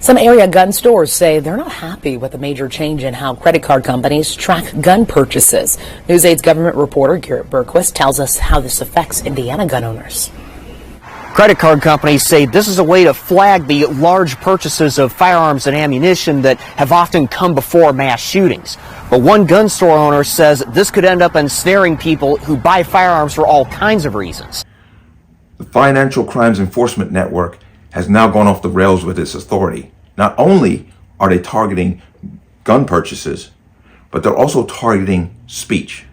Some area gun stores say they're not happy with the major change in how credit card companies track gun purchases. News 8's government reporter Garrett Berquist tells us how this affects Indiana gun owners. Credit card companies say this is a way to flag the large purchases of firearms and ammunition that have often come before mass shootings. But one gun store owner says this could end up ensnaring people who buy firearms for all kinds of reasons. The Financial Crimes Enforcement Network has now gone off the rails with its authority. Not only are they targeting gun purchases, but they're also targeting speech.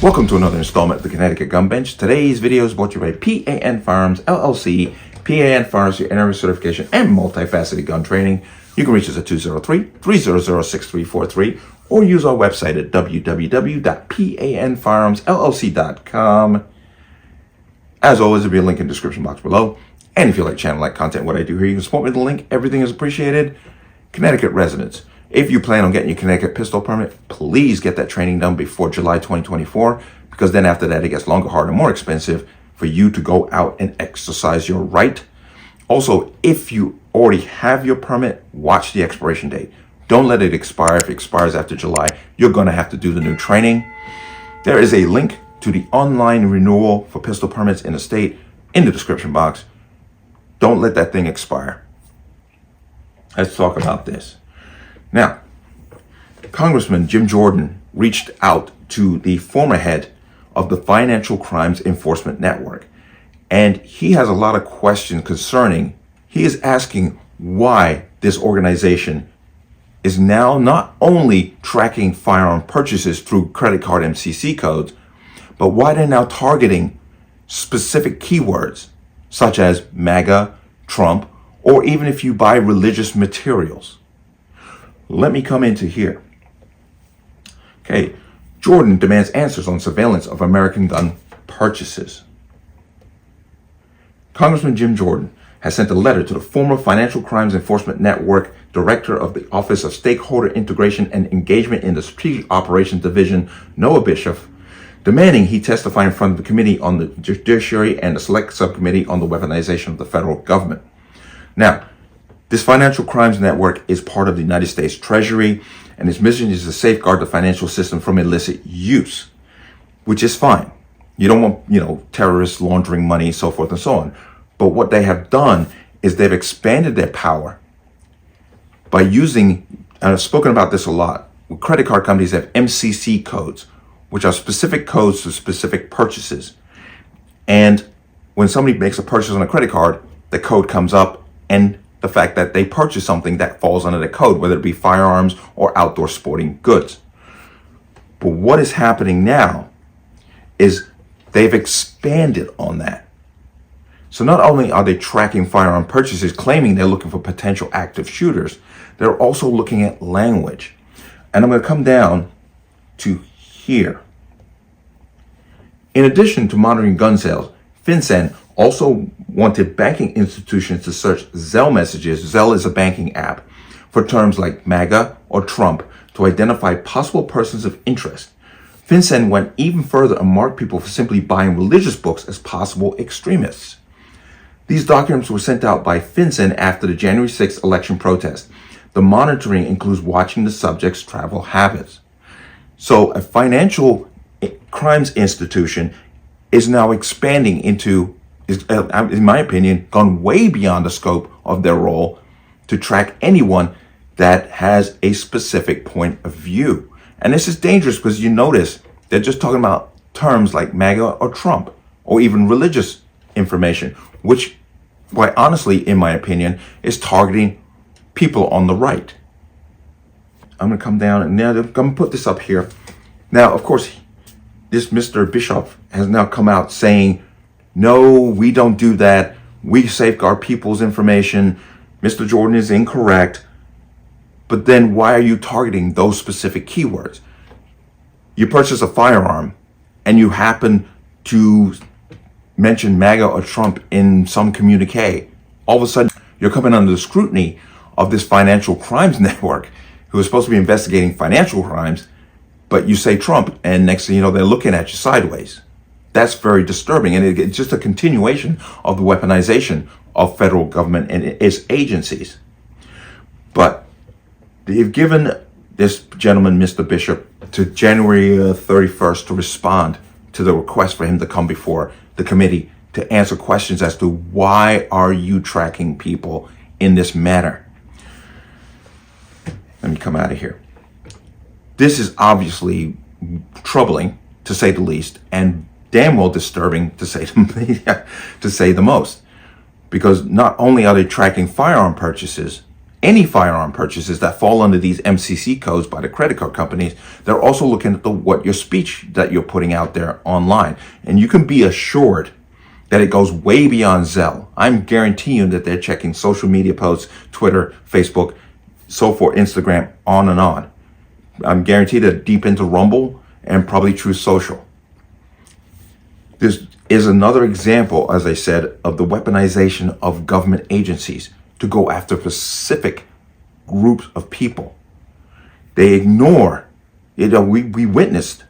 Welcome to another installment of the Connecticut Gun Bench. Today's video is brought to you by P.A.N. Firearms, LLC. P.A.N. Firearms, your NRA certification and multifaceted gun training. You can reach us at 203-300-6343 or use our website at www.panfirearmsllc.com. As always, there'll be a link in the description box below. And if you like channel like content, what I do here, you can support me with the link. Everything is appreciated. Connecticut residents, if you plan on getting your Connecticut pistol permit, please get that training done before July 2024, because then after that, it gets longer, harder, more expensive for you to go out and exercise your right. Also, if you already have your permit, watch the expiration date. Don't let it expire. If it expires after July, you're going to have to do the new training. There is a link to the online renewal for pistol permits in the state in the description box. Don't let that thing expire. Let's talk about this. Now, Congressman Jim Jordan reached out to the former head of the Financial Crimes Enforcement Network, and he has a lot of questions concerning, he is asking why this organization is now not only tracking firearm purchases through credit card MCC codes, but why they're now targeting specific keywords such as MAGA, Trump, or even if you buy religious materials. Let me come into here. Okay, Jordan demands answers on surveillance of American gun purchases. Congressman Jim Jordan has sent a letter to the former Financial Crimes Enforcement Network Director of the Office of Stakeholder Integration and Engagement in the Strategic Operations Division, Noah Bishop, demanding he testify in front of the Committee on the Judiciary and the Select Subcommittee on the Weaponization of the Federal Government. Now, this financial crimes network is part of the United States Treasury, and its mission is to safeguard the financial system from illicit use, which is fine. You don't want, terrorists laundering money, so forth and so on. But what they have done is they've expanded their power by using, and I've spoken about this a lot, credit card companies have MCC codes, which are specific codes to specific purchases. And when somebody makes a purchase on a credit card, the code comes up, and the fact that they purchase something that falls under the code, whether it be firearms or outdoor sporting goods. But what is happening now is they've expanded on that. So not only are they tracking firearm purchases, claiming they're looking for potential active shooters, they're also looking at language. And I'm going to come down to here. In addition to monitoring gun sales, FinCEN also wanted banking institutions to search Zelle messages. Zelle is a banking app for terms like MAGA or Trump to identify possible persons of interest. FinCEN went even further and marked people for simply buying religious books as possible extremists. These documents were sent out by FinCEN after the January 6th election protest. The monitoring includes watching the subject's travel habits. So a financial crimes institution is now expanding into, in my opinion, gone way beyond the scope of their role to track anyone that has a specific point of view. And this is dangerous because you notice they're just talking about terms like MAGA or Trump or even religious information, which, quite honestly, in my opinion, is targeting people on the right. I'm going to come down and now I'm going to put this up here. Now, of course, this Mr. Bishop has now come out saying, no, we don't do that. We safeguard people's information. Mr. Jordan is incorrect. But then why are you targeting those specific keywords? You purchase a firearm and you happen to mention MAGA or Trump in some communique. All of a sudden, you're coming under the scrutiny of this financial crimes network who is supposed to be investigating financial crimes, but you say Trump, and next thing you know, they're looking at you sideways. That's very disturbing, and it's just a continuation of the weaponization of federal government and its agencies. But they've given this gentleman, Mr. Bishop, to January 31st to respond to the request for him to come before the committee to answer questions as to why are you tracking people in this manner. Let me come out of here. This is obviously troubling, to say the least, and damn well disturbing, to say the most. Because not only are they tracking firearm purchases, any firearm purchases that fall under these MCC codes by the credit card companies, they're also looking at what your speech that you're putting out there online. And you can be assured that it goes way beyond Zelle. I'm guaranteeing you that they're checking social media posts, Twitter, Facebook, so forth, Instagram, on and on. I'm guaranteed they're deep into Rumble and probably Truth Social. This is another example, as I said, of the weaponization of government agencies to go after specific groups of people. They ignore, we witnessed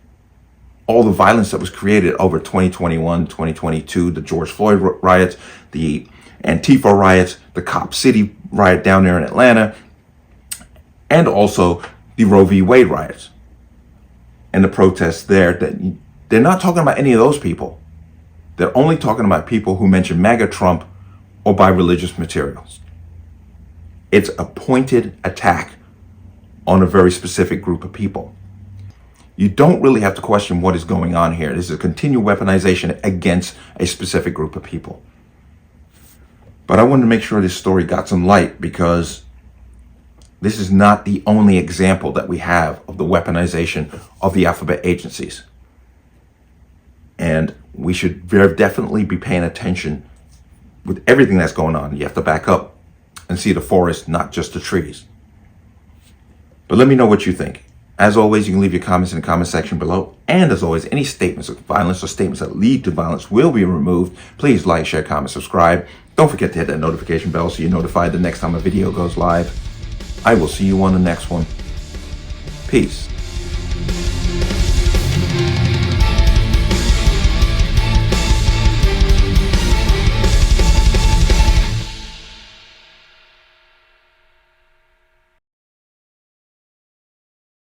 all the violence that was created over 2021, 2022, the George Floyd riots, the Antifa riots, the Cop City riot down there in Atlanta, and also the Roe v. Wade riots and the protests there. That they're not talking about any of those people. They're only talking about people who mention MAGA Trump or buy religious materials. It's a pointed attack on a very specific group of people. You don't really have to question what is going on here. This is a continued weaponization against a specific group of people. But I wanted to make sure this story got some light, because this is not the only example that we have of the weaponization of the alphabet agencies. And we should very definitely be paying attention with everything that's going on. You have to back up and see the forest, not just the trees. But let me know what you think. As always, you can leave your comments in the comment section below. And as always, any statements of violence or statements that lead to violence will be removed. Please like, share, comment, subscribe. Don't forget to hit that notification bell so you're notified the next time a video goes live. I will see you on the next one. Peace.